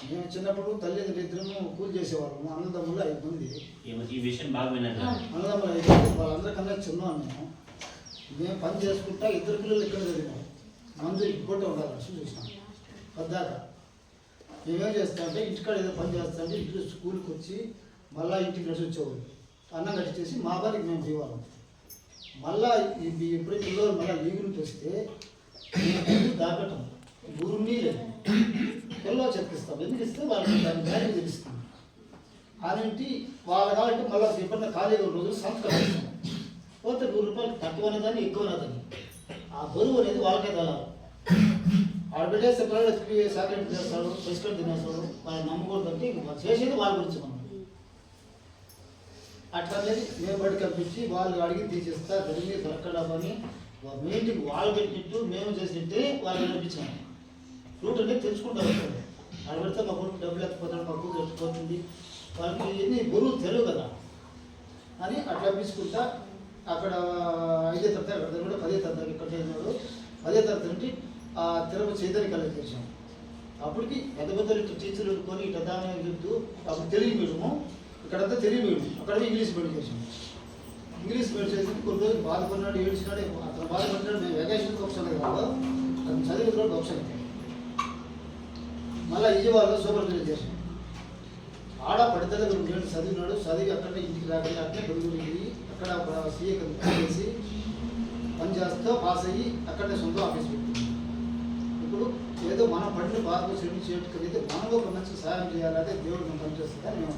మేము చిన్నప్పుడు తల్లిదండ్రులు ఇద్దరము కూలి చేసేవాళ్ళము, అన్నదమ్ములు 5 మంది. ఈ విషయం బాగా విన్నాను. అన్నదమ్ములు 5 మంది, వాళ్ళందరికన్నా చిన్నాను నేను. మేము పని చేసుకుంటా 2 పిల్లలు ఇక్కడ చదివినాం. మందు ఇప్పుడు ఉండాలి చూసినాం పద్దాక. మేమేం చేస్తామంటే ఇంటికాడ ఏదో పని చేస్తామంటే ఇంటికి స్కూల్కి వచ్చి మళ్ళీ ఇంటికి నడిచి వచ్చేవాళ్ళు. అన్నం కట్టించేసి మా బారికి మేము పోయేవాళ్ళం. మళ్ళా ఎప్పుడైతే పిల్లలు మళ్ళీ లీవ్ నుంచి వస్తే దాకటం గురుని లేదు పిల్లలు చెప్పిస్తాం. ఎందుకు ఇస్తే వాళ్ళకి దాని వాల్యూ తెలుస్తుంది. అలాంటి వాళ్ళ కాబట్టి మళ్ళీ ఎప్పుడైనా ఖాళీగా రోజులు సంస్కారం ఇస్తాం. పోతే 100 రూపాయలు తక్కువనేదాన్ని ఎక్కువనేదాన్ని ఆ బరువు అనేది వాళ్ళకే తెలాలి. ఆడ పెట్టేస్తే పిల్లలు చాక్లెట్ చేస్తాడు, బిస్కెట్ తినేస్తాడు, వాళ్ళు నమ్మకూడదంటే ఇంక చేసేది వాళ్ళ గురించి మనం. అట్లా అనేది మేము బడి కల్పించి వాళ్ళు అడిగి తీసేస్తా జరిగి దొరకడా పని మీ ఇంటికి వాళ్ళు పెట్టినట్టు మేము చేసినట్టే వాళ్ళు కనిపించాము. రూట్ అనేది తెలుసుకుంటారు. ఆడ పెడితే మా కొడుకు డబ్బులు ఎత్తిపోతాడు, మా కూతురు ఎత్తిపోతుంది, వాళ్ళకి ఎన్ని బరువు తెలియదు కదా అని అట్లా తీసుకుంటా. అక్కడ 5వ తరగతి అక్కడ కూడా 10వ తరగతి ఇక్కడ చదివినాడు. 10వ తరగతి నుండి తిరుపతి చైతన్య కాలేజ్ చేసాం. అప్పటికి పెద్ద పెద్ద టీచర్లు కొని ఇట్లా దాని చెప్తూ అప్పుడు తెలుగు మీడియము, ఇక్కడంతా తెలుగు మీడియం, అక్కడ ఇంగ్లీష్ మీడియం చేసాం. ఇంగ్లీష్ మీడియం చేసి కొన్ని రోజులు బాధపడినాడు, ఏడ్చినాడు. అతను బాధపడినాడు. మేము వెకేషన్కి ఒకసారి కాదు, అతను చదివిన రోజు ఒకసారి. మళ్ళీ విజయవాడలో సూపర్వైజర్ చేసాం. ఆడ పడితే 2 ఏళ్ళు చదివినాడు. చదివి అక్కడే ఇంటికి రాకుండా అట్లే బెంగళూరుకి అక్కడ సీఏ చేసి పని చేస్తూ పాస్ అయ్యి అక్కడే సొంత ఆఫీస్ పెట్టింది. ఇప్పుడు ఏదో మనం పడిన బాధకు చెడు చేయటం కలిగితే మనం ఒక మంచి సహాయం చేయాలి. అదే దేవుడు మనం పనిచేస్తుందని మేము